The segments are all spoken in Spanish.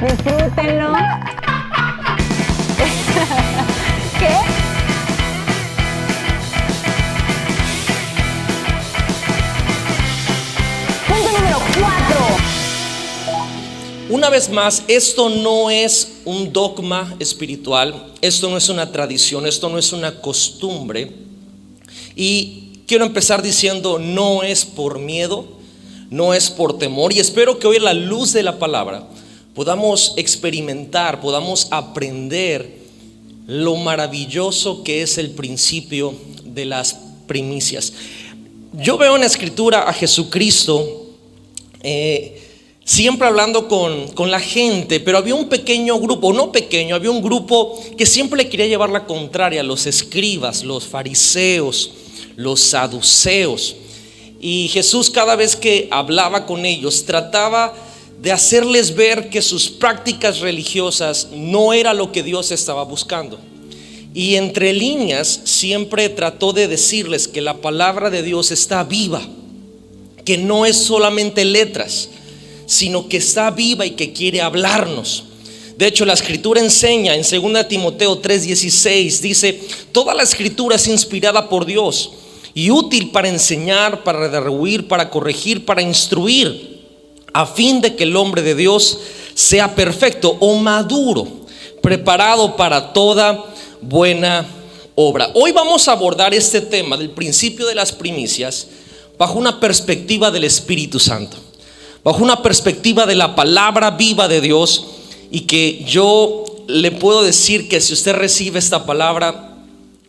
Disfrútenlo. ¿Qué? Punto número 4. Una vez más, esto no es un dogma espiritual, esto no es una tradición, esto no es una costumbre. Y quiero empezar diciendo, no es por miedo, no es por temor. Y espero que hoy a la luz de la palabra podamos experimentar, podamos aprender lo maravilloso que es el principio de las primicias. Yo veo en la escritura a Jesucristo siempre hablando con la gente, pero había un pequeño grupo, no pequeño, había un grupo que siempre le quería llevar la contraria, los escribas, los fariseos, los saduceos. Y Jesús, cada vez que hablaba con ellos, trataba de hacerles ver que sus prácticas religiosas no era lo que Dios estaba buscando. Y entre líneas siempre trató de decirles que la palabra de Dios está viva, que no es solamente letras, sino que está viva y que quiere hablarnos. De hecho, la escritura enseña en 2 Timoteo 3:16, dice: toda la escritura es inspirada por Dios y útil para enseñar, para redarguir, para corregir, para instruir, a fin de que el hombre de Dios sea perfecto o maduro, preparado para toda buena obra. Hoy vamos a abordar este tema del principio de las primicias bajo una perspectiva del Espíritu Santo, bajo una perspectiva de la palabra viva de Dios. Y que yo le puedo decir que si usted recibe esta palabra,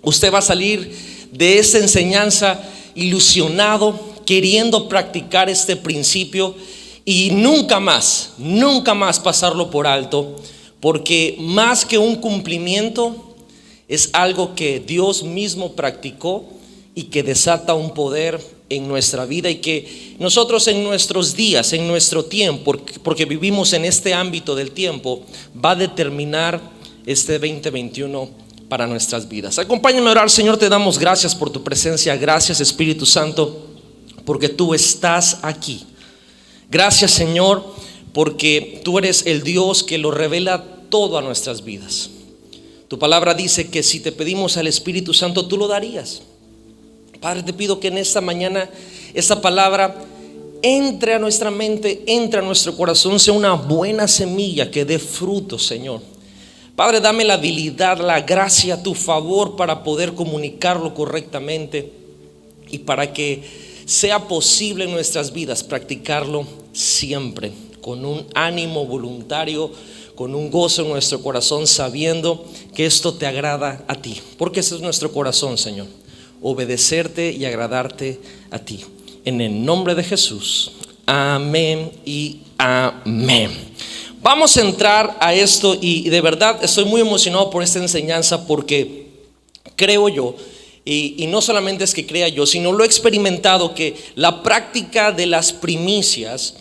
usted va a salir de esta enseñanza ilusionado, queriendo practicar este principio y nunca más pasarlo por alto, porque más que un cumplimiento es algo que Dios mismo practicó y que desata un poder en nuestra vida, y que nosotros en nuestros días, en nuestro tiempo, porque vivimos en este ámbito del tiempo, va a determinar este 2021 para nuestras vidas. Acompáñame a orar. Señor, te damos gracias por tu presencia. Gracias, Espíritu Santo, porque tú estás aquí. Gracias, Señor, porque tú eres el Dios que lo revela todo a nuestras vidas. Tu palabra dice que si te pedimos al Espíritu Santo, tú lo darías. Padre, te pido que en esta mañana esta palabra entre a nuestra mente, entre a nuestro corazón, sea una buena semilla que dé fruto, Señor. Padre, dame la habilidad, la gracia, tu favor para poder comunicarlo correctamente y para que sea posible en nuestras vidas practicarlo siempre con un ánimo voluntario, con un gozo en nuestro corazón, sabiendo que esto te agrada a ti, porque ese es nuestro corazón, Señor: obedecerte y agradarte a ti. En el nombre de Jesús, amén y amén. Vamos a entrar a esto, y de verdad estoy muy emocionado por esta enseñanza, porque creo yo, y no solamente es que crea yo, sino lo he experimentado, que la práctica de las primicias,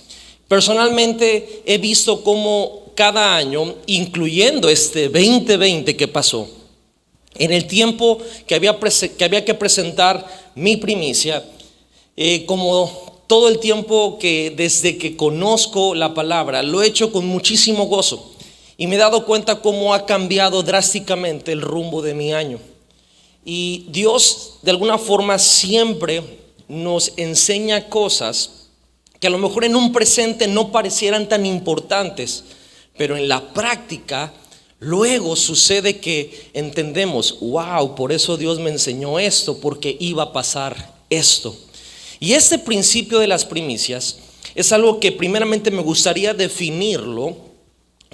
personalmente he visto cómo cada año, incluyendo este 2020 que pasó, en el tiempo que había que presentar mi primicia, como todo el tiempo que desde que conozco la palabra, lo he hecho con muchísimo gozo, y me he dado cuenta cómo ha cambiado drásticamente el rumbo de mi año. Y Dios de alguna forma siempre nos enseña cosas que a lo mejor en un presente no parecieran tan importantes, pero en la práctica luego sucede que entendemos: wow, por eso Dios me enseñó esto, porque iba a pasar esto. Y este principio de las primicias es algo que primeramente me gustaría definirlo,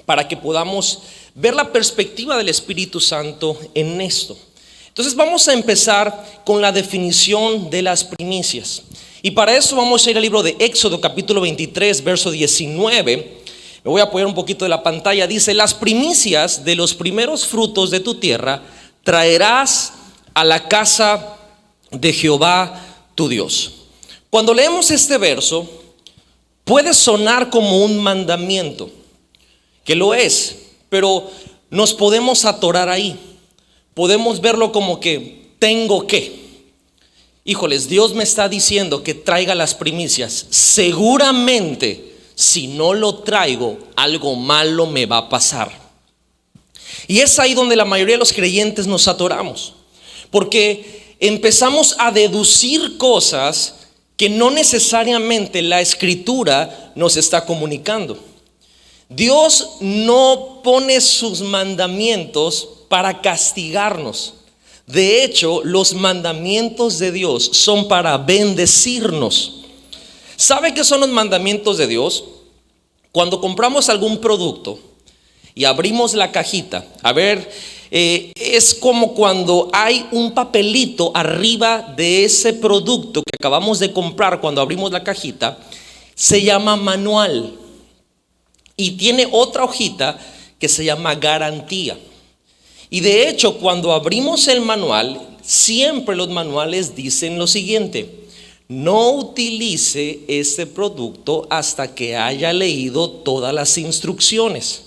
para que podamos ver la perspectiva del Espíritu Santo en esto. Entonces vamos a empezar con la definición de las primicias, y para eso vamos a ir al libro de Éxodo capítulo 23 verso 19. Me voy a apoyar un poquito de la pantalla. Dice: las primicias de los primeros frutos de tu tierra traerás a la casa de Jehová tu Dios. Cuando leemos este verso, puede sonar como un mandamiento, que lo es, pero nos podemos atorar ahí. Podemos verlo como que tengo que. Híjoles, Dios me está diciendo que traiga las primicias. Seguramente si no lo traigo, algo malo me va a pasar. Y es ahí donde la mayoría de los creyentes nos atoramos, porque empezamos a deducir cosas que no necesariamente la Escritura nos está comunicando. Dios no pone sus mandamientos para castigarnos. De hecho, los mandamientos de Dios son para bendecirnos. ¿Sabe qué son los mandamientos de Dios? Cuando compramos algún producto y abrimos la cajita, es como cuando hay un papelito arriba de ese producto que acabamos de comprar. Cuando abrimos la cajita, se llama manual. Y tiene otra hojita que se llama garantía. Y de hecho, cuando abrimos el manual, siempre los manuales dicen lo siguiente: no utilice este producto hasta que haya leído todas las instrucciones.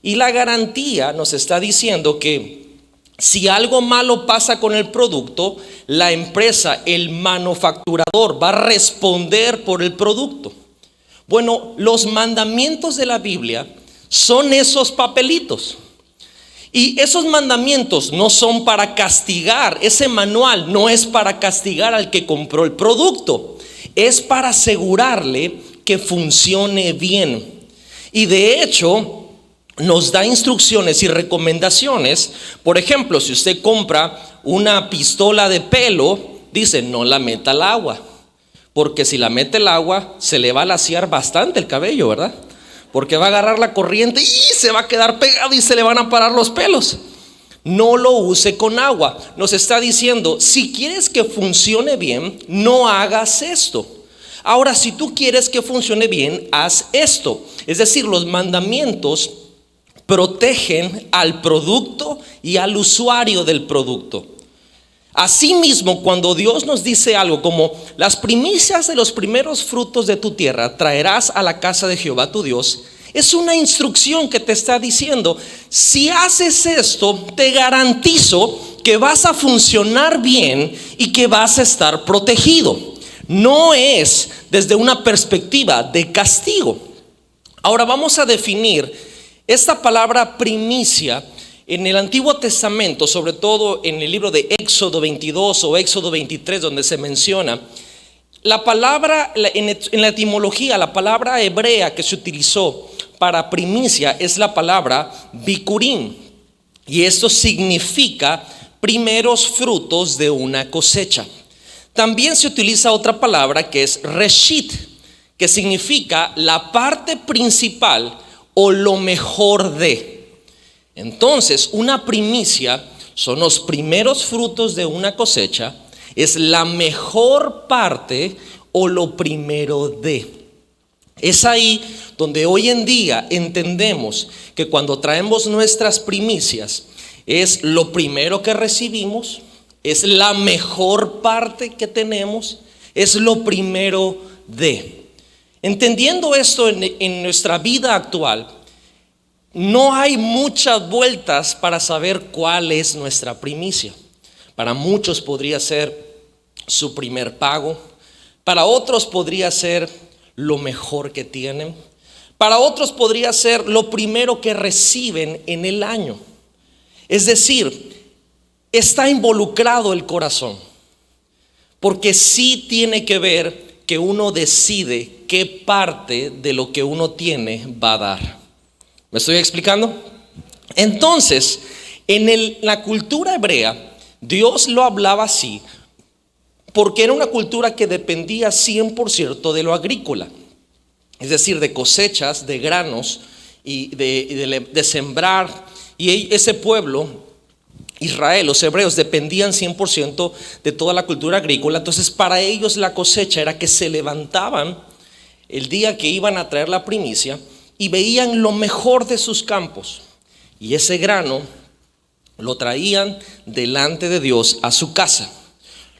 Y la garantía nos está diciendo que si algo malo pasa con el producto, la empresa, el manufacturador, va a responder por el producto. Bueno, los mandamientos de la Biblia son esos papelitos. Y esos mandamientos no son para castigar. Ese manual no es para castigar al que compró el producto. Es para asegurarle que funcione bien. Y de hecho, nos da instrucciones y recomendaciones. Por ejemplo, si usted compra una pistola de pelo, dice: no la meta al agua, porque si la mete al agua se le va a laciar bastante el cabello, ¿verdad? Porque va a agarrar la corriente y se va a quedar pegado y se le van a parar los pelos. No lo use con agua. Nos está diciendo: si quieres que funcione bien, no hagas esto. Ahora, si tú quieres que funcione bien, haz esto. Es decir, los mandamientos protegen al producto y al usuario del producto. Asimismo, cuando Dios nos dice algo como: las primicias de los primeros frutos de tu tierra traerás a la casa de Jehová tu Dios, es una instrucción que te está diciendo: si haces esto, te garantizo que vas a funcionar bien y que vas a estar protegido. No es desde una perspectiva de castigo. Ahora vamos a definir esta palabra primicia. En el Antiguo Testamento, sobre todo en el libro de Éxodo 22 o Éxodo 23, donde se menciona la palabra, en la etimología, la palabra hebrea que se utilizó para primicia es la palabra bikurim, y esto significa primeros frutos de una cosecha. También se utiliza otra palabra que es reshit, que significa la parte principal o lo mejor de. Entonces, una primicia son los primeros frutos de una cosecha, es la mejor parte o lo primero de. Es ahí donde hoy en día entendemos que cuando traemos nuestras primicias, es lo primero que recibimos, es la mejor parte que tenemos, es lo primero de. Entendiendo esto en nuestra vida actual, no hay muchas vueltas para saber cuál es nuestra primicia. Para muchos podría ser su primer pago, para otros podría ser lo mejor que tienen, para otros podría ser lo primero que reciben en el año. Es decir, está involucrado el corazón, porque sí tiene que ver que uno decide qué parte de lo que uno tiene va a dar. ¿Me estoy explicando? Entonces, la cultura hebrea, Dios lo hablaba así porque era una cultura que dependía 100% de lo agrícola, es decir, de cosechas, de granos y de sembrar. Y ese pueblo, Israel, los hebreos, dependían 100% de toda la cultura agrícola. Entonces, para ellos la cosecha era que se levantaban el día que iban a traer la primicia y veían lo mejor de sus campos, y ese grano lo traían delante de Dios a su casa.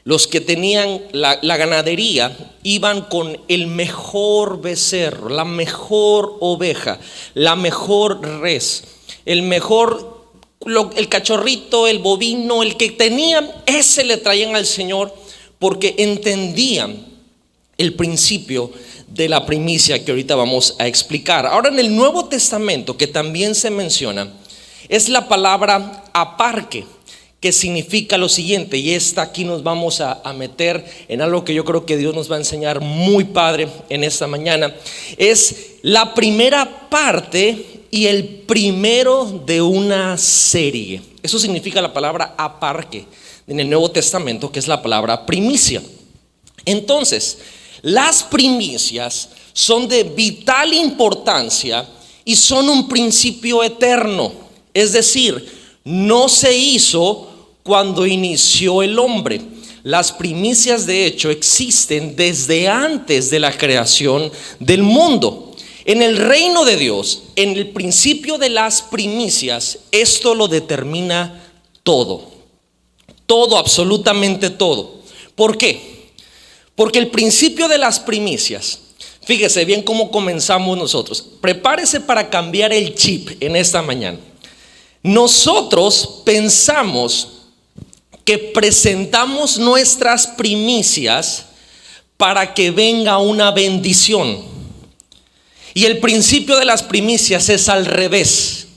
Los que tenían la ganadería iban con el mejor becerro, la mejor oveja, la mejor res, el cachorrito, el bovino, el que tenían, ese le traían al Señor, porque entendían el principio de la primicia que ahorita vamos a explicar. Ahora, en el Nuevo Testamento, que también se menciona, es la palabra aparque, que significa lo siguiente, y aquí nos vamos a meter en algo que yo creo que Dios nos va a enseñar muy padre en esta mañana. Es la primera parte y el primero de una serie. Eso significa la palabra aparque en el Nuevo Testamento, que es la palabra primicia. Entonces, las primicias son de vital importancia y son un principio eterno. Es decir, no se hizo cuando inició el hombre. Las primicias, de hecho, existen desde antes de la creación del mundo. En el reino de Dios, en el principio de las primicias, esto lo determina todo. Todo, absolutamente todo. ¿Por qué? Porque el principio de las primicias, fíjese bien cómo comenzamos nosotros. Prepárese para cambiar el chip en esta mañana. Nosotros pensamos que presentamos nuestras primicias para que venga una bendición. Y el principio de las primicias es al revés.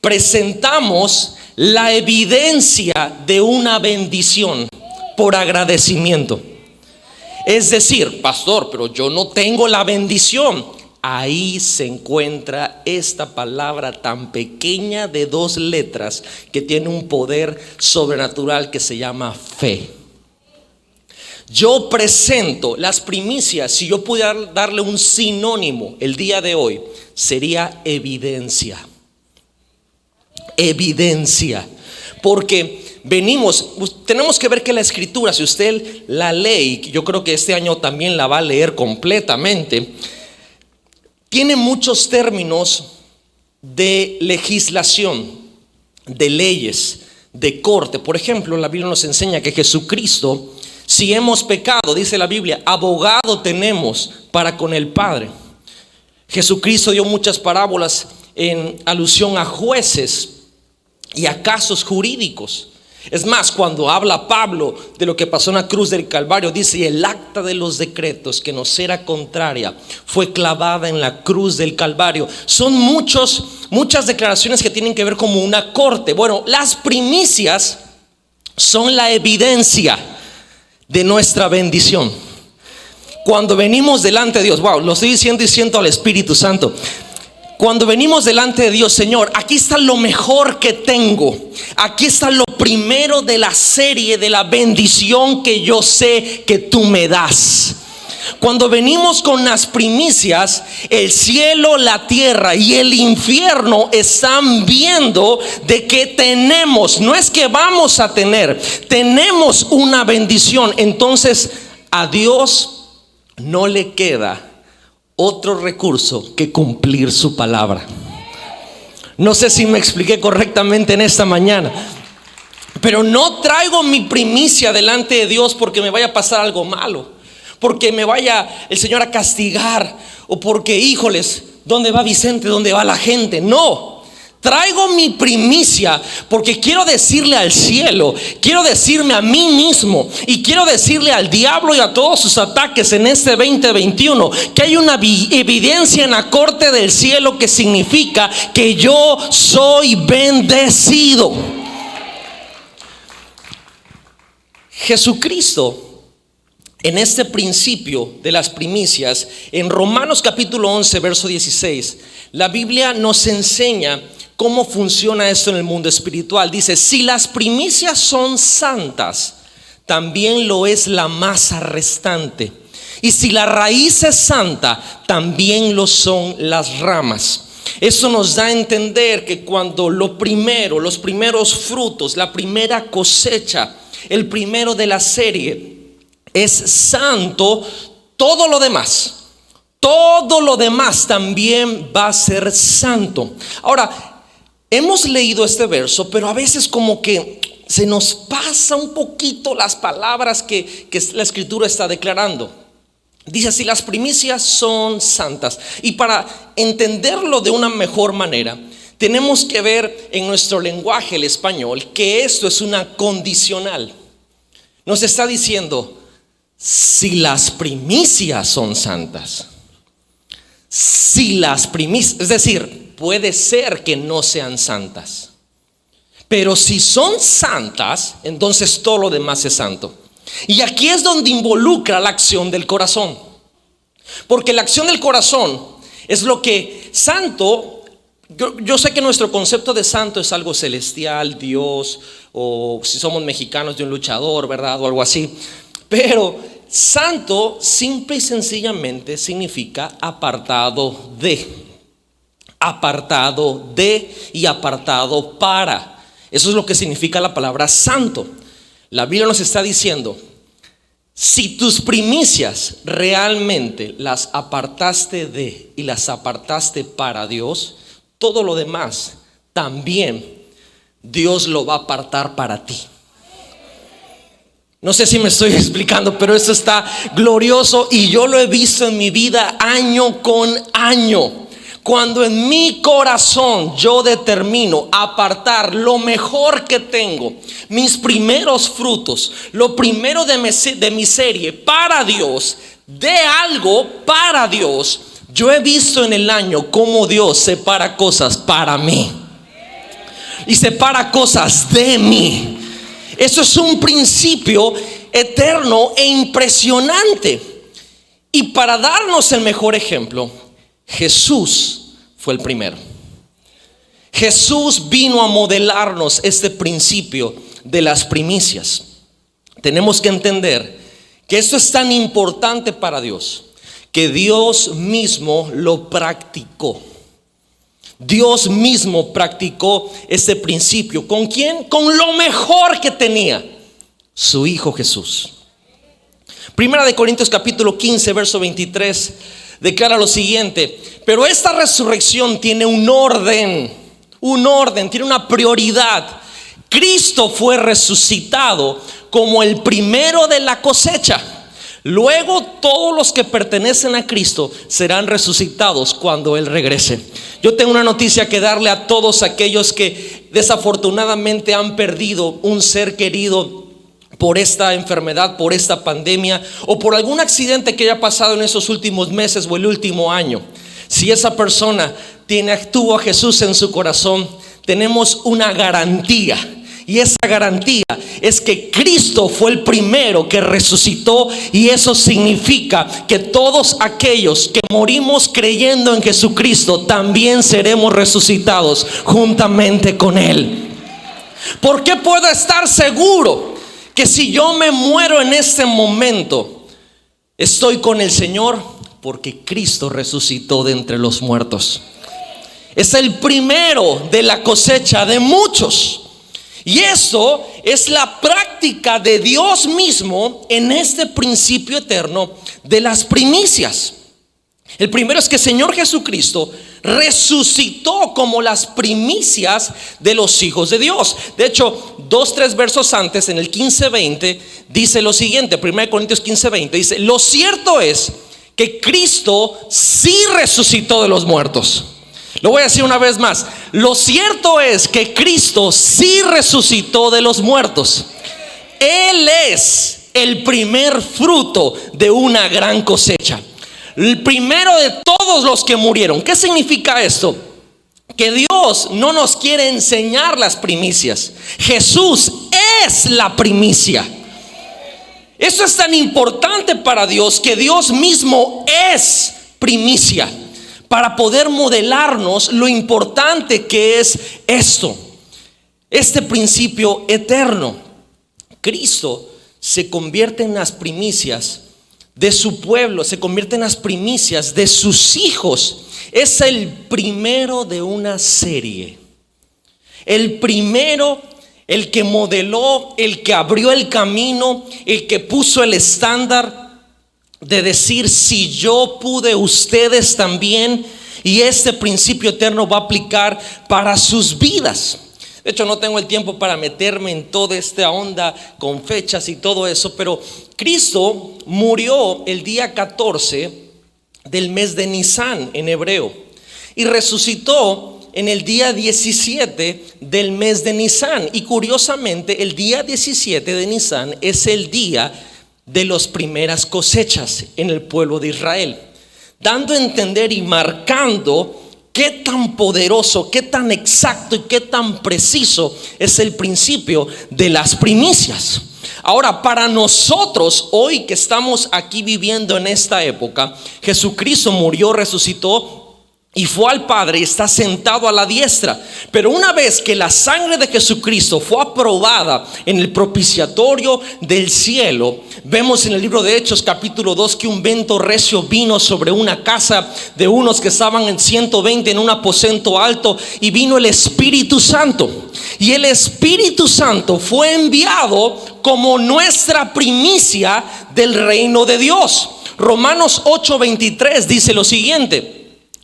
Presentamos la evidencia de una bendición por agradecimiento. Es decir, pastor, pero yo no tengo la bendición. Ahí se encuentra esta palabra tan pequeña de 2 letras que tiene un poder sobrenatural que se llama fe. Yo presento las primicias. Si yo pudiera darle un sinónimo el día de hoy, sería evidencia. Evidencia. Porque tenemos que ver que la escritura, si usted la lee, yo creo que este año también la va a leer completamente, tiene muchos términos de legislación, de leyes, de corte. Por ejemplo, la Biblia nos enseña que Jesucristo, si hemos pecado, dice la Biblia, abogado tenemos para con el Padre. Jesucristo dio muchas parábolas en alusión a jueces y a casos jurídicos. Es más, cuando habla Pablo de lo que pasó en la cruz del Calvario, dice: y el acta de los decretos que nos era contraria fue clavada en la cruz del Calvario. Son muchas declaraciones que tienen que ver como una corte. Bueno, las primicias son la evidencia de nuestra bendición. Cuando venimos delante de Dios, lo estoy diciendo al Espíritu Santo. Cuando venimos delante de Dios, Señor, aquí está lo mejor que tengo. Aquí está lo primero de la serie de la bendición que yo sé que tú me das. Cuando venimos con las primicias, el cielo, la tierra y el infierno están viendo de que tenemos, no es que vamos a tener, tenemos una bendición. Entonces a Dios no le queda otro recurso que cumplir su palabra. No sé si me expliqué correctamente en esta mañana, pero no traigo mi primicia delante de Dios porque me vaya a pasar algo malo, porque me vaya el Señor a castigar, o porque, híjoles, ¿dónde va Vicente? ¿Dónde va la gente? No. Traigo mi primicia porque quiero decirle al cielo, quiero decirme a mí mismo y quiero decirle al diablo y a todos sus ataques en este 2021 que hay una evidencia en la corte del cielo que significa que yo soy bendecido. Jesucristo, en este principio de las primicias, en Romanos capítulo 11 verso 16, la Biblia nos enseña cómo funciona esto en el mundo espiritual. Dice: si las primicias son santas, también lo es la masa restante. Y si la raíz es santa, también lo son las ramas. Eso nos da a entender que cuando los primeros frutos, la primera cosecha, el primero de la serie es santo, todo lo demás también va a ser santo. Ahora, hemos leído este verso, pero a veces como que se nos pasa un poquito las palabras que la escritura está declarando. Dice: si las primicias son santas. Y para entenderlo de una mejor manera, tenemos que ver en nuestro lenguaje, el español, que esto es una condicional. Nos está diciendo: si las primicias son santas. Si las primicias, es decir, puede ser que no sean santas, pero si son santas, entonces todo lo demás es santo. Y aquí es donde involucra la acción del corazón, porque la acción del corazón es lo que santo. Yo sé que nuestro concepto de santo es algo celestial, Dios, o si somos mexicanos, de un luchador, ¿verdad? O algo así. Pero santo simple y sencillamente significa apartado de y apartado para. Eso es lo que significa la palabra santo. La Biblia nos está diciendo, si tus primicias realmente las apartaste de y las apartaste para Dios, todo lo demás también Dios lo va a apartar para ti. No sé si me estoy explicando, pero esto está glorioso y yo lo he visto en mi vida año con año. Cuando en mi corazón yo determino apartar lo mejor que tengo, mis primeros frutos, lo primero de mi serie para Dios, de algo para Dios, yo he visto en el año cómo Dios separa cosas para mí y separa cosas de mí. Eso es un principio eterno e impresionante. Y para darnos el mejor ejemplo, Jesús fue el primero. Jesús vino a modelarnos este principio de las primicias. Tenemos que entender que esto es tan importante para Dios, que Dios mismo lo practicó. Dios mismo practicó este principio. ¿Con quién? Con lo mejor que tenía, su Hijo Jesús. Primera de Corintios capítulo 15 verso 23 declara lo siguiente: pero esta resurrección tiene un orden, tiene una prioridad. Cristo fue resucitado como el primero de la cosecha. Luego todos los que pertenecen a Cristo serán resucitados cuando Él regrese. Yo tengo una noticia que darle a todos aquellos que desafortunadamente han perdido un ser querido por esta enfermedad, por esta pandemia o por algún accidente que haya pasado en esos últimos meses o el último año. Si esa persona tuvo a Jesús en su corazón, tenemos una garantía. Y esa garantía es que Cristo fue el primero que resucitó, y eso significa que todos aquellos que morimos creyendo en Jesucristo también seremos resucitados juntamente con Él. ¿Por qué puedo estar seguro que si yo me muero en este momento estoy con el Señor? Porque Cristo resucitó de entre los muertos. Es el primero de la cosecha de muchos. Y eso es la práctica de Dios mismo en este principio eterno de las primicias. El primero es que el Señor Jesucristo resucitó como las primicias de los hijos de Dios. De hecho, 2-3 versos antes, en el 15:20, dice lo siguiente. 1 Corintios 15:20 dice: lo cierto es que Cristo sí resucitó de los muertos. Lo voy a decir una vez más. Lo cierto es que Cristo sí resucitó de los muertos. Él es el primer fruto de una gran cosecha, el primero de todos los que murieron. ¿Qué significa esto? Que Dios no nos quiere enseñar las primicias. Jesús es la primicia. Esto es tan importante para Dios, que Dios mismo es primicia, para poder modelarnos lo importante que es esto, este principio eterno. Cristo se convierte en las primicias de su pueblo, se convierte en las primicias de sus hijos. Es el primero de una serie, el primero, el que modeló, el que abrió el camino, el que puso el estándar de decir: si yo pude, ustedes también. Y este principio eterno va a aplicar para sus vidas. De hecho, no tengo el tiempo para meterme en toda esta onda con fechas y todo eso, pero Cristo murió el día 14 del mes de Nisan en hebreo, y resucitó en el día 17 del mes de Nisan. Y curiosamente, el día 17 de Nisan es el día de las primeras cosechas en el pueblo de Israel, dando a entender y marcando qué tan poderoso, qué tan exacto y qué tan preciso es el principio de las primicias. Ahora, para nosotros, hoy que estamos aquí viviendo en esta época, Jesucristo murió, resucitó y fue al Padre y está sentado a la diestra. Pero una vez que la sangre de Jesucristo fue aprobada en el propiciatorio del cielo, vemos en el libro de Hechos capítulo 2 que un viento recio vino sobre una casa de unos que estaban en 120 en un aposento alto, y vino el Espíritu Santo. Y el Espíritu Santo fue enviado como nuestra primicia del reino de Dios. Romanos 8:23 dice lo siguiente: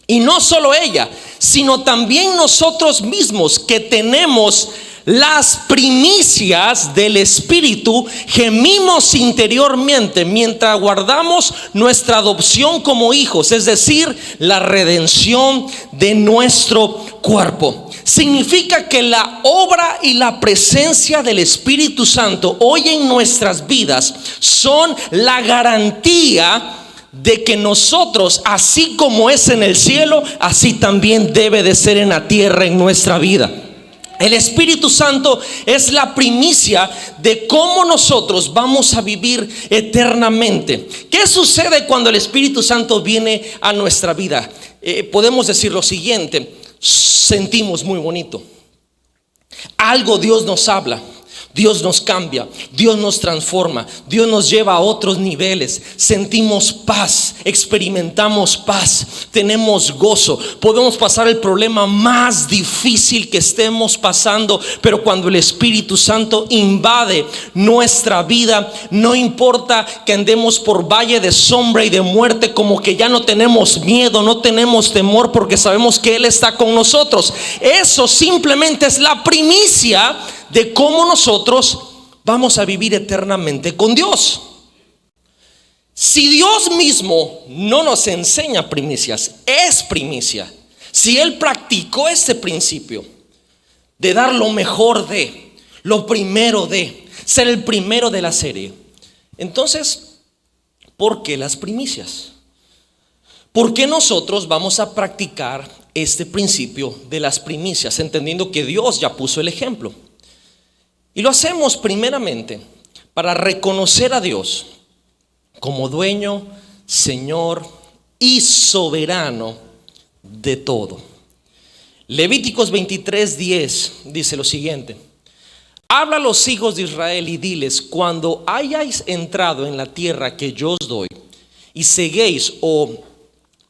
y no solo ella, sino también nosotros mismos, que tenemos las primicias del Espíritu, gemimos interiormente mientras aguardamos nuestra adopción como hijos, es decir, la redención de nuestro cuerpo. Significa que la obra y la presencia del Espíritu Santo hoy en nuestras vidas son la garantía de que nosotros, así como es en el cielo, así también debe de ser en la tierra, en nuestra vida. El Espíritu Santo es la primicia de cómo nosotros vamos a vivir eternamente. ¿Qué sucede cuando el Espíritu Santo viene a nuestra vida? Podemos decir lo siguiente: sentimos muy bonito. Algo Dios nos habla, Dios nos cambia, Dios nos transforma, Dios nos lleva a otros niveles. Sentimos paz, experimentamos paz, tenemos gozo. Podemos pasar el problema más difícil que estemos pasando, pero cuando el Espíritu Santo invade nuestra vida, no importa que andemos por valle de sombra y de muerte, como que ya no tenemos miedo, no tenemos temor, porque sabemos que Él está con nosotros. Eso simplemente es la primicia de cómo nosotros vamos a vivir eternamente con Dios. Si Dios mismo no nos enseña primicias, es primicia. Si Él practicó este principio de dar lo mejor de, lo primero de, ser el primero de la serie, entonces, ¿por qué las primicias? ¿Por qué nosotros vamos a practicar este principio de las primicias, entendiendo que Dios ya puso el ejemplo? Y lo hacemos primeramente para reconocer a Dios como dueño, Señor y soberano de todo. Levíticos 23:10 dice lo siguiente: habla a los hijos de Israel y diles: cuando hayáis entrado en la tierra que yo os doy, y seguéis o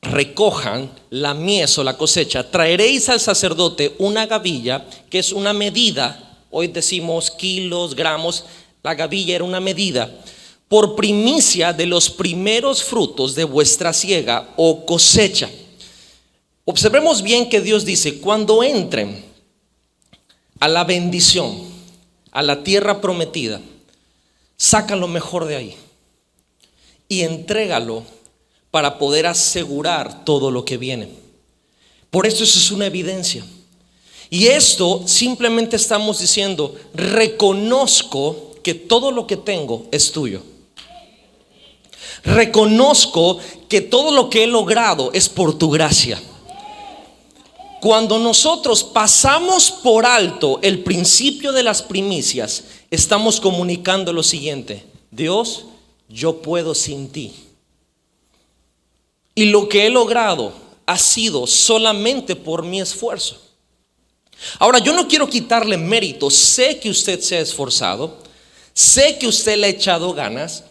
recojan la mies o la cosecha, traeréis al sacerdote una gavilla, que es una medida. Hoy decimos kilos, gramos. La gavilla era una medida, por primicia de los primeros frutos de vuestra siega o cosecha. Observemos bien que Dios dice: cuando entren a la bendición, a la tierra prometida, saca lo mejor de ahí y entrégalo para poder asegurar todo lo que viene. Por eso es una evidencia. Y esto simplemente estamos diciendo: reconozco que todo lo que tengo es tuyo. Reconozco que todo lo que he logrado es por tu gracia. Cuando nosotros pasamos por alto el principio de las primicias, estamos comunicando lo siguiente: Dios, yo puedo sin ti. Y lo que he logrado ha sido solamente por mi esfuerzo. Ahora, yo no quiero quitarle mérito. Sé que usted se ha esforzado, sé que usted le ha echado ganas,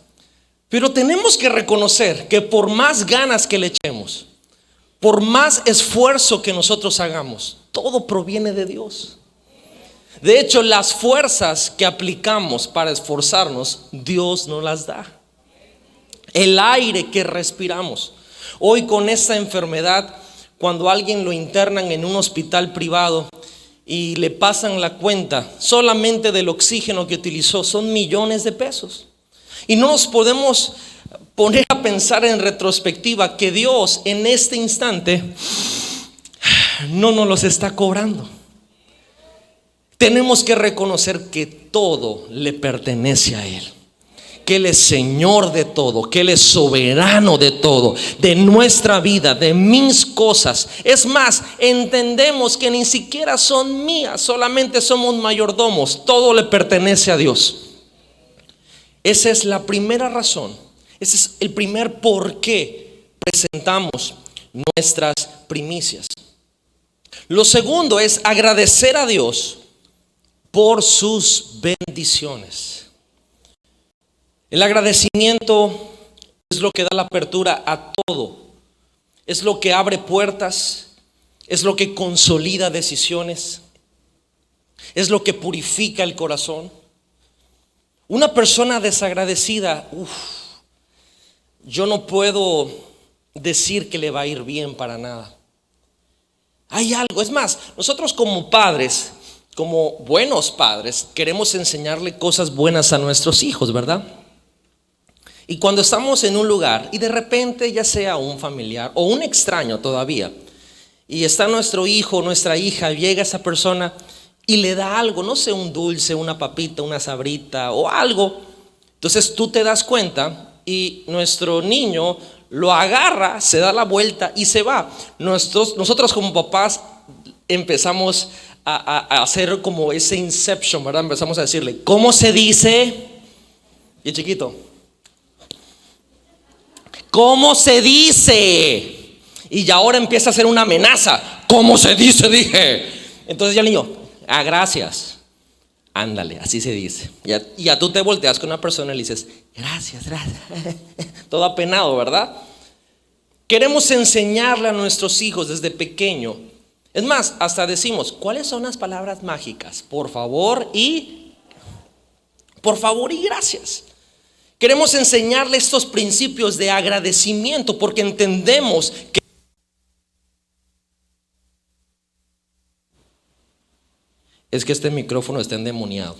pero tenemos que reconocer que por más ganas que le echemos, por más esfuerzo que nosotros hagamos, todo proviene de Dios. De hecho, las fuerzas que aplicamos para esforzarnos, Dios nos las da. El aire que respiramos. Hoy con esta enfermedad, cuando alguien lo internan en un hospital privado y le pasan la cuenta solamente del oxígeno que utilizó, son millones de pesos. Y no nos podemos poner a pensar en retrospectiva que Dios en este instante no nos los está cobrando. Tenemos que reconocer que todo le pertenece a Él, que Él es Señor de todo, que Él es soberano de todo, de nuestra vida, de mis cosas. Es más, entendemos que ni siquiera son mías, solamente somos mayordomos, todo le pertenece a Dios. Esa es la primera razón, ese es el primer por qué presentamos nuestras primicias. Lo segundo es agradecer a Dios por sus bendiciones. El agradecimiento es lo que da la apertura a todo, es lo que abre puertas, es lo que consolida decisiones, es lo que purifica el corazón. Una persona desagradecida, yo no puedo decir que le va a ir bien para nada. Hay algo, es más, nosotros como padres, como buenos padres, queremos enseñarle cosas buenas a nuestros hijos, ¿verdad? Y cuando estamos en un lugar y de repente ya sea un familiar o un extraño todavía, y está nuestro hijo, nuestra hija, llega esa persona y le da algo, no sé, un dulce, una papita, una sabrita o algo. Entonces tú te das cuenta y nuestro niño lo agarra, se da la vuelta y se va. Nosotros como papás empezamos a hacer como ese inception, ¿verdad? Empezamos a decirle, ¿cómo se dice? Y el chiquito, ¿cómo se dice? Y ya ahora empieza a hacer una amenaza. ¿Cómo se dice? Dije. Entonces ya el niño, gracias. Ándale, así se dice. Y ya tú te volteas con una persona y le dices, gracias. Todo apenado, ¿verdad? Queremos enseñarle a nuestros hijos desde pequeño. Es más, hasta decimos, ¿cuáles son las palabras mágicas? Por favor y gracias. Queremos enseñarle estos principios de agradecimiento porque entendemos que es que este micrófono está endemoniado.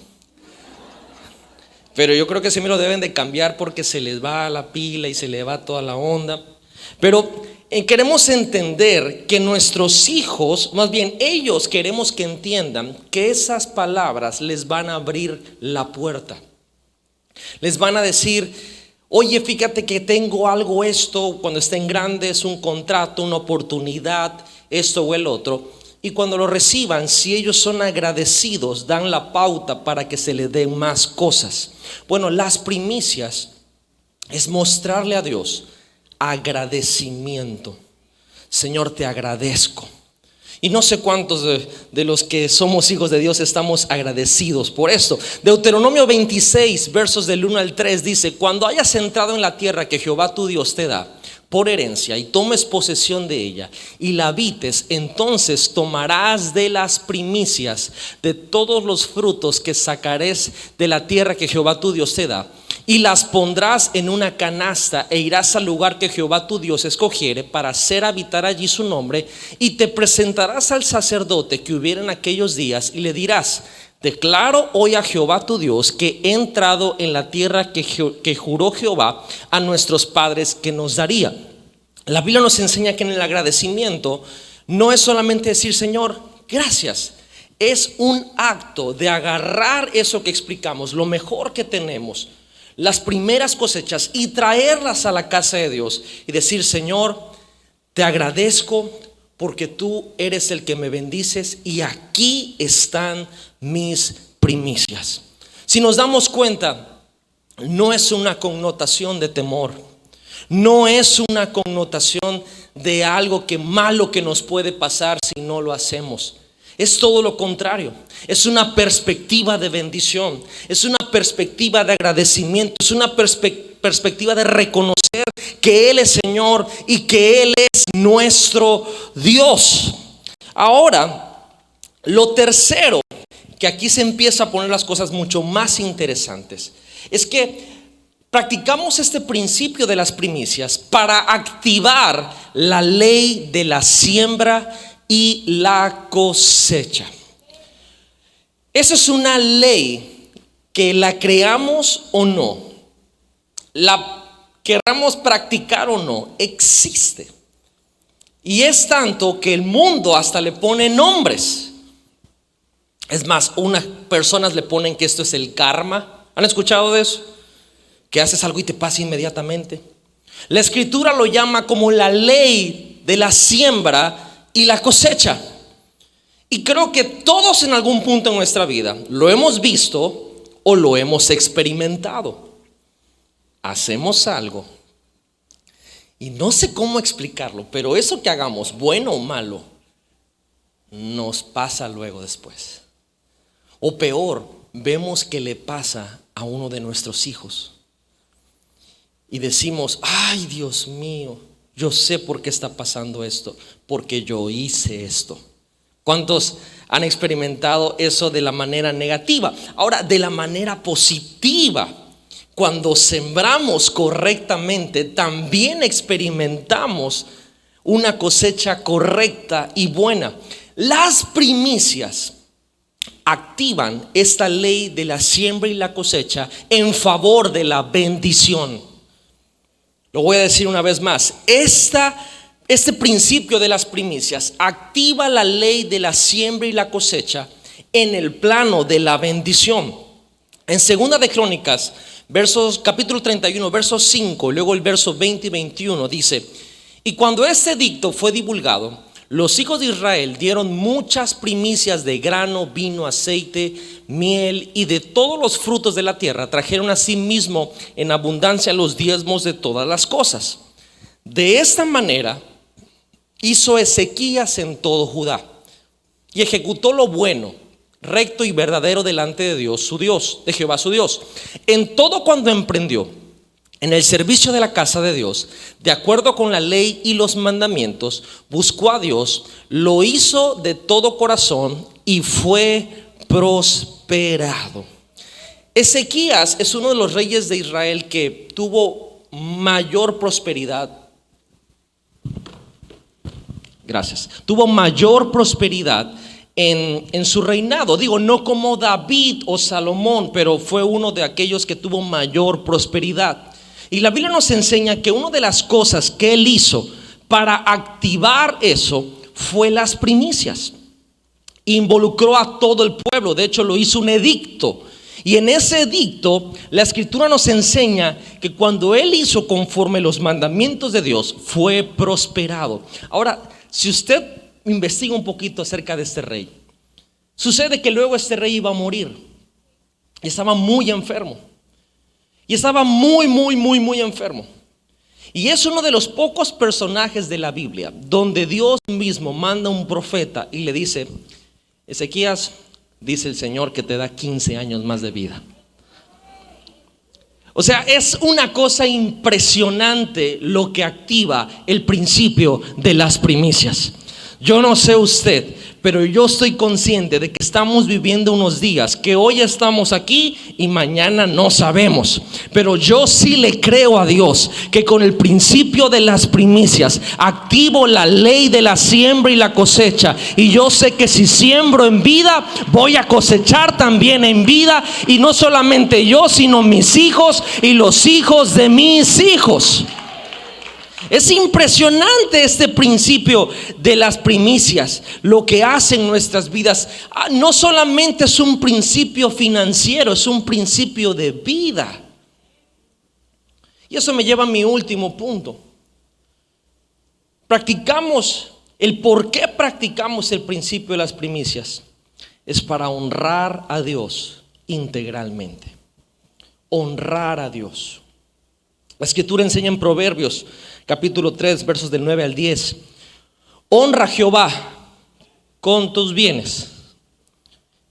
Pero yo creo que sí me lo deben de cambiar porque se les va la pila y se le va toda la onda. Pero queremos entender que nuestros hijos, más bien ellos, queremos que entiendan que esas palabras les van a abrir la puerta. Les van a decir, oye, fíjate que tengo algo, esto, cuando estén grandes, un contrato, una oportunidad, esto o el otro. Y cuando lo reciban, si ellos son agradecidos, dan la pauta para que se les den más cosas. Bueno, las primicias es mostrarle a Dios agradecimiento. Señor, te agradezco. Y no sé cuántos de los que somos hijos de Dios estamos agradecidos por esto. Deuteronomio 26, versos del 1 al 3 dice, cuando hayas entrado en la tierra que Jehová tu Dios te da por herencia y tomes posesión de ella y la habites, entonces tomarás de las primicias de todos los frutos que sacares de la tierra que Jehová tu Dios te da y las pondrás en una canasta e irás al lugar que Jehová tu Dios escogiere para hacer habitar allí su nombre, y te presentarás al sacerdote que hubiera en aquellos días y le dirás, declaro hoy a Jehová tu Dios que he entrado en la tierra que juró Jehová a nuestros padres que nos daría. La Biblia nos enseña que en el agradecimiento no es solamente decir, Señor, gracias. Es un acto de agarrar eso que explicamos, lo mejor que tenemos, las primeras cosechas, y traerlas a la casa de Dios y decir, Señor, te agradezco porque tú eres el que me bendices y aquí están mis primicias. Si nos damos cuenta, no es una connotación de temor, no es una connotación de algo que malo que nos puede pasar si no lo hacemos. Es todo lo contrario, es una perspectiva de bendición, es una perspectiva de agradecimiento, es una perspectiva de reconocer que Él es Señor y que Él es nuestro Dios. Ahora, lo tercero, que aquí se empieza a poner las cosas mucho más interesantes, es que practicamos este principio de las primicias para activar la ley de la siembra y la cosecha. Esa es una ley que la creamos o no, la queramos practicar o no, existe. Y es tanto que el mundo hasta le pone nombres. Es más, unas personas le ponen que esto es el karma. ¿Han escuchado de eso? que haces algo y te pasa inmediatamente. La Escritura lo llama como la ley de la siembra y la cosecha. Y creo que todos en algún punto en nuestra vida lo hemos visto o lo hemos experimentado. Hacemos algo y no sé cómo explicarlo, pero eso que hagamos, bueno o malo, nos pasa luego después. O peor, vemos que le pasa a uno de nuestros hijos y decimos: ay, Dios mío, yo sé por qué está pasando esto, porque yo hice esto. ¿Cuántos han experimentado eso de la manera negativa? Ahora, de la manera positiva, cuando sembramos correctamente, también experimentamos una cosecha correcta y buena. Las primicias activan esta ley de la siembra y la cosecha en favor de la bendición. Lo voy a decir una vez más. Este principio de las primicias activa la ley de la siembra y la cosecha en el plano de la bendición. En Segunda de Crónicas, capítulo 31, versos 5, luego el verso 20 y 21 dice: y cuando este edicto fue divulgado, los hijos de Israel dieron muchas primicias de grano, vino, aceite, miel y de todos los frutos de la tierra. Trajeron a sí mismo en abundancia los diezmos de todas las cosas. De esta manera hizo Ezequías en todo Judá y ejecutó lo bueno, recto y verdadero delante de Dios su Dios, de Jehová su Dios, en todo cuando emprendió en el servicio de la casa de Dios, de acuerdo con la ley y los mandamientos. Buscó a Dios, lo hizo de todo corazón y fue prosperado. Ezequías es uno de los reyes de Israel que tuvo mayor prosperidad. Tuvo mayor prosperidad en su reinado. Digo, no como David o Salomón, pero fue uno de aquellos que tuvo mayor prosperidad. Y la Biblia nos enseña que una de las cosas que él hizo para activar eso fue las primicias. Involucró a todo el pueblo. De hecho, lo hizo un edicto. Y en ese edicto, la Escritura nos enseña que cuando él hizo conforme los mandamientos de Dios, fue prosperado. Ahora, si usted investiga un poquito acerca de este rey, sucede que luego este rey iba a morir. Y estaba muy enfermo. Y estaba muy enfermo. Y es uno de los pocos personajes de la Biblia donde Dios mismo manda un profeta y le dice: Ezequías, dice el Señor que te da 15 años más de vida. O sea, es una cosa impresionante lo que activa el principio de las primicias. Yo no sé usted, pero yo estoy consciente de que estamos viviendo unos días que hoy estamos aquí y mañana no sabemos. Pero yo sí le creo a Dios que con el principio de las primicias activo la ley de la siembra y la cosecha. Y yo sé que si siembro en vida, voy a cosechar también en vida. Y no solamente yo, sino mis hijos y los hijos de mis hijos. Es impresionante este principio de las primicias, lo que hace en nuestras vidas. No solamente es un principio financiero, es un principio de vida. Y eso me lleva a mi último punto. El por qué practicamos el principio de las primicias. Es para honrar a Dios integralmente. Honrar a Dios. La Escritura enseña en Proverbios capítulo 3, versos del 9 al 10. Honra a Jehová con tus bienes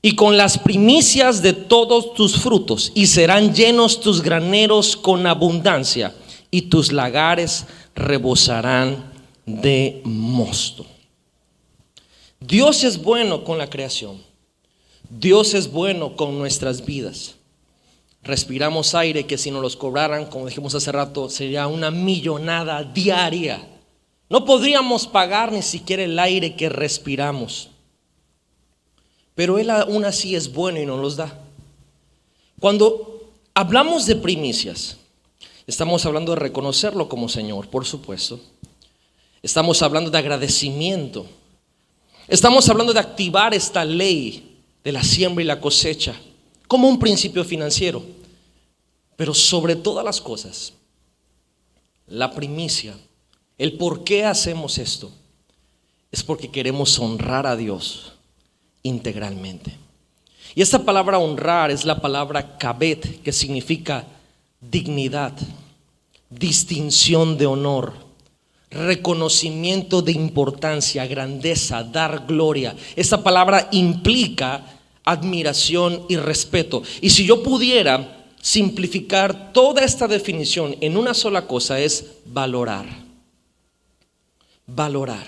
y con las primicias de todos tus frutos, y serán llenos tus graneros con abundancia, y tus lagares rebosarán de mosto. Dios es bueno con la creación. Dios es bueno con nuestras vidas. Respiramos aire que si nos los cobraran, como dijimos hace rato, sería una millonada diaria. No podríamos pagar ni siquiera el aire que respiramos. Pero Él aún así es bueno y nos los da. Cuando hablamos de primicias, estamos hablando de reconocerlo como Señor, por supuesto. Estamos hablando de agradecimiento. Estamos hablando de activar esta ley de la siembra y la cosecha como un principio financiero. Pero sobre todas las cosas, la primicia, el por qué hacemos esto, es porque queremos honrar a Dios integralmente. Y esta palabra honrar es la palabra kabet, que significa dignidad, distinción de honor, reconocimiento de importancia, grandeza, dar gloria. Esta palabra implica admiración y respeto. Y si yo pudiera simplificar toda esta definición en una sola cosa, es valorar. Valorar.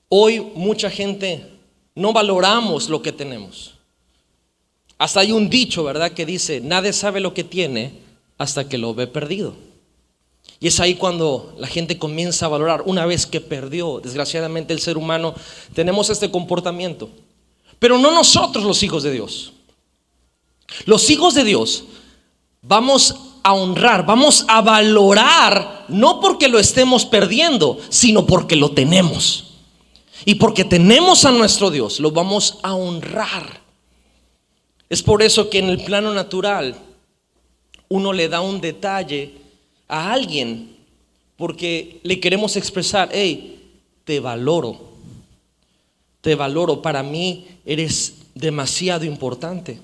Hoy mucha gente no valoramos lo que tenemos. Hasta hay un dicho, ¿verdad?, que dice: nadie sabe lo que tiene hasta que lo ve perdido. Y es ahí cuando la gente comienza a valorar. Una vez que perdió, desgraciadamente el ser humano, tenemos este comportamiento. Pero no nosotros, los hijos de Dios. Los hijos de Dios vamos a honrar, vamos a valorar, no porque lo estemos perdiendo, sino porque lo tenemos. Y porque tenemos a nuestro Dios, lo vamos a honrar. Es por eso que en el plano natural uno le da un detalle a alguien porque le queremos expresar: hey, te valoro, para mí eres demasiado importante,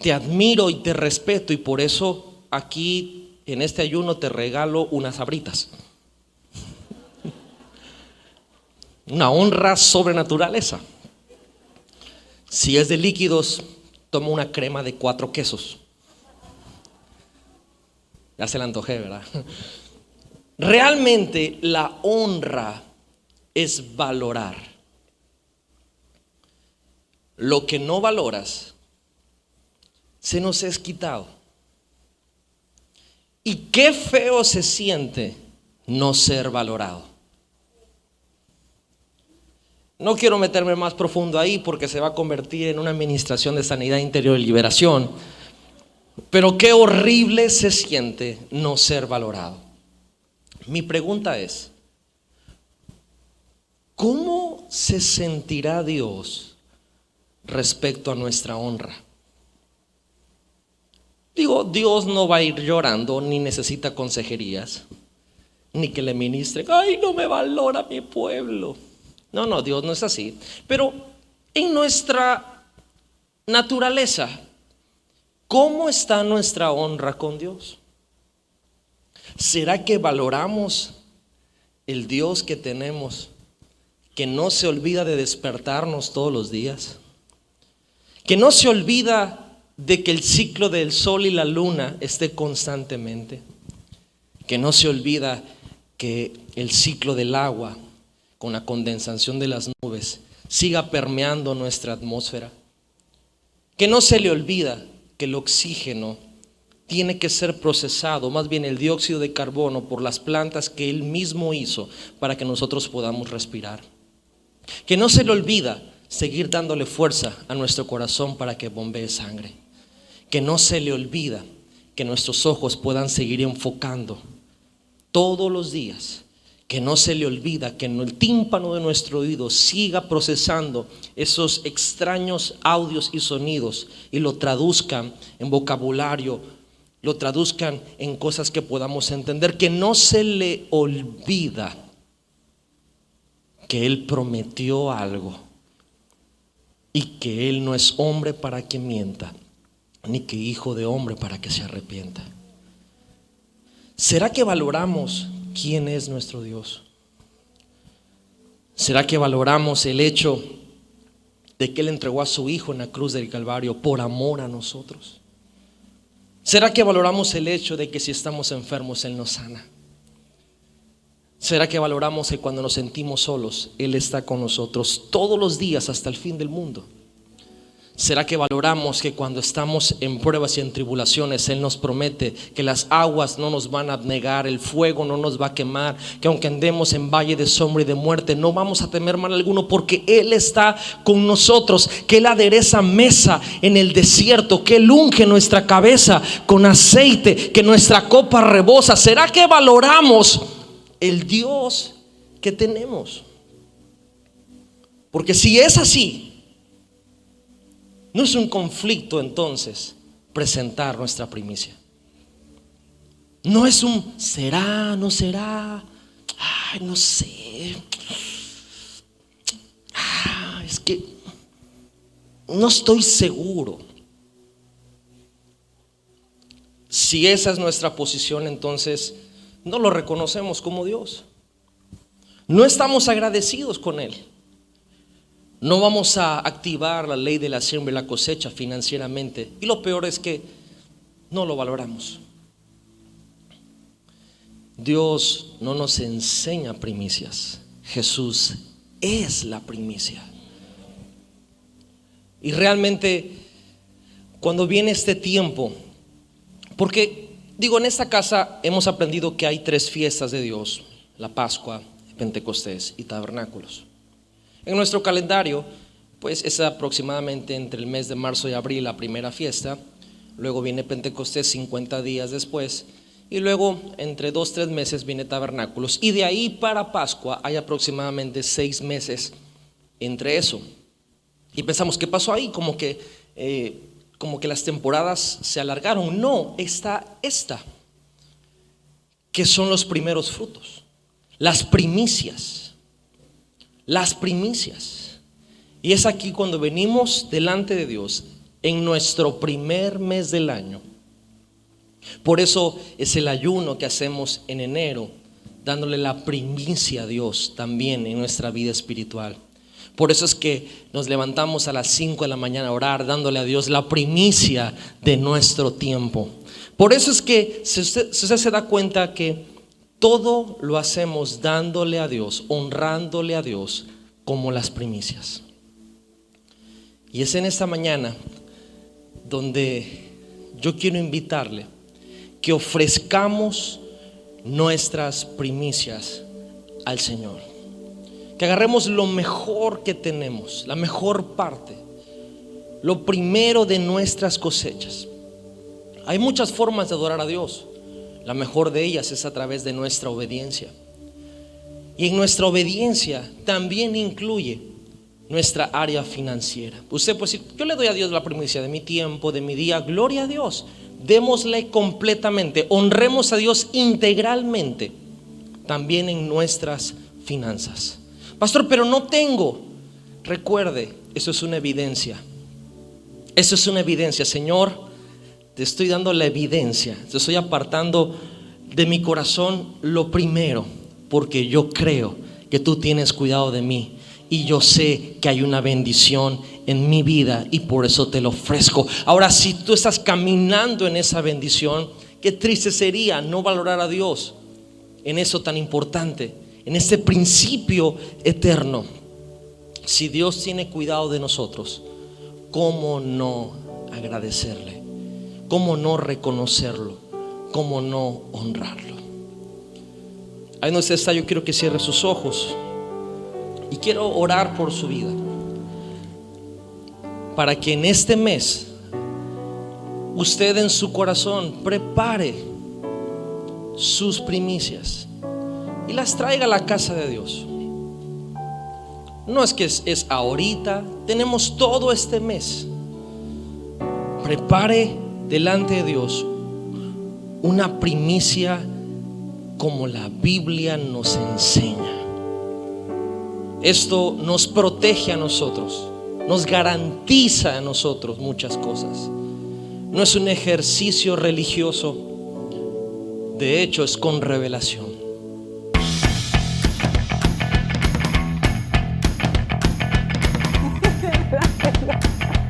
te admiro y te respeto, y por eso aquí en este ayuno te regalo unas Sabritas. Una honra sobrenatural esa. Si es de líquidos, toma una crema de 4 quesos. Ya se la antojé, ¿verdad? Realmente la honra es valorar. Lo que no valoras se nos es quitado. Y qué feo se siente no ser valorado. No quiero meterme más profundo ahí porque se va a convertir en una administración de sanidad interior y liberación. Pero qué horrible se siente no ser valorado. Mi pregunta es: ¿cómo se sentirá Dios respecto a nuestra honra? Digo, Dios no va a ir llorando, ni necesita consejerías, ni que le ministre: ay, no me valora mi pueblo. No, Dios no es así. Pero en nuestra naturaleza, ¿cómo está nuestra honra con Dios? ¿Será que valoramos el Dios que tenemos, que no se olvida de despertarnos todos los días, que no se olvida de que el ciclo del sol y la luna esté constantemente, que no se olvida que el ciclo del agua con la condensación de las nubes siga permeando nuestra atmósfera, que no se le olvida que el oxígeno tiene que ser procesado, más bien el dióxido de carbono, por las plantas que Él mismo hizo para que nosotros podamos respirar, que no se le olvida seguir dándole fuerza a nuestro corazón para que bombee sangre, que no se le olvida que nuestros ojos puedan seguir enfocando todos los días, que no se le olvida que en el tímpano de nuestro oído siga procesando esos extraños audios y sonidos y lo traduzcan en vocabulario, lo traduzcan en cosas que podamos entender, que no se le olvida que Él prometió algo y que Él no es hombre para que mienta, ni que hijo de hombre para que se arrepienta. ¿Será que valoramos quién es nuestro Dios? ¿Será que valoramos el hecho de que Él entregó a su Hijo en la cruz del Calvario por amor a nosotros? ¿Será que valoramos el hecho de que si estamos enfermos Él nos sana? ¿Será que valoramos que cuando nos sentimos solos Él está con nosotros todos los días hasta el fin del mundo? ¿Será que valoramos que cuando estamos en pruebas y en tribulaciones Él nos promete que las aguas no nos van a abnegar, el fuego no nos va a quemar, que aunque andemos en valle de sombra y de muerte no vamos a temer mal alguno porque Él está con nosotros, que Él adereza mesa en el desierto, que Él unge nuestra cabeza con aceite, que nuestra copa rebosa? ¿Será que valoramos el Dios que tenemos? Porque si es así, no es un conflicto entonces presentar nuestra primicia. No es un será, no será, ay, no sé, es que no estoy seguro. Si esa es nuestra posición, entonces no lo reconocemos como Dios. No estamos agradecidos con Él. No vamos a activar la ley de la siembra y la cosecha financieramente. Y lo peor es que no lo valoramos. Dios no nos enseña primicias. Jesús es la primicia. Y realmente cuando viene este tiempo, porque digo, en esta casa hemos aprendido que hay 3 fiestas de Dios: la Pascua, Pentecostés y Tabernáculos. En nuestro calendario, pues es aproximadamente entre el mes de marzo y abril la primera fiesta. Luego viene Pentecostés 50 días después. Y luego entre 2-3 meses viene Tabernáculos. Y de ahí para Pascua hay aproximadamente 6 meses entre eso. Y pensamos, ¿qué pasó ahí? Como que las temporadas se alargaron. No, está esta, que son los primeros frutos, las primicias. Las primicias. Y es aquí cuando venimos delante de Dios en nuestro primer mes del año. Por eso es el ayuno que hacemos en enero, dándole la primicia a Dios también en nuestra vida espiritual. Por eso es que nos levantamos a las 5 de la mañana a orar, dándole a Dios la primicia de nuestro tiempo. Por eso es que si usted se da cuenta que todo lo hacemos dándole a Dios, honrándole a Dios como las primicias. Y es en esta mañana donde yo quiero invitarle que ofrezcamos nuestras primicias al Señor. Que agarremos lo mejor que tenemos, la mejor parte, lo primero de nuestras cosechas. Hay muchas formas de adorar a Dios. La mejor de ellas es a través de nuestra obediencia. Y en nuestra obediencia también incluye nuestra área financiera. Usted puede decir, yo le doy a Dios la primicia de mi tiempo, de mi día. Gloria a Dios. Démosle completamente. Honremos a Dios integralmente también en nuestras finanzas. Pastor, pero no tengo. Recuerde, eso es una evidencia. Eso es una evidencia. Señor, te estoy dando la evidencia, te estoy apartando de mi corazón lo primero, porque yo creo que tú tienes cuidado de mí y yo sé que hay una bendición en mi vida y por eso te lo ofrezco. Ahora, si tú estás caminando en esa bendición, qué triste sería no valorar a Dios en eso tan importante, en este principio eterno. Si Dios tiene cuidado de nosotros, ¿cómo no agradecerle? ¿Cómo no reconocerlo? ¿Cómo no honrarlo? Ahí donde usted está, yo quiero que cierre sus ojos y quiero orar por su vida, para que en este mes usted en su corazón prepare sus primicias y las traiga a la casa de Dios. No es que es ahorita, tenemos todo este mes. Prepare delante de Dios una primicia como la Biblia nos enseña. Esto nos protege a nosotros, nos garantiza a nosotros muchas cosas. No es un ejercicio religioso, de hecho es con revelación.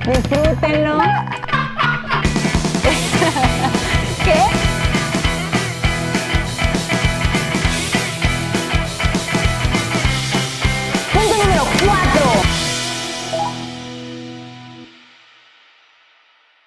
Disfrútenlo.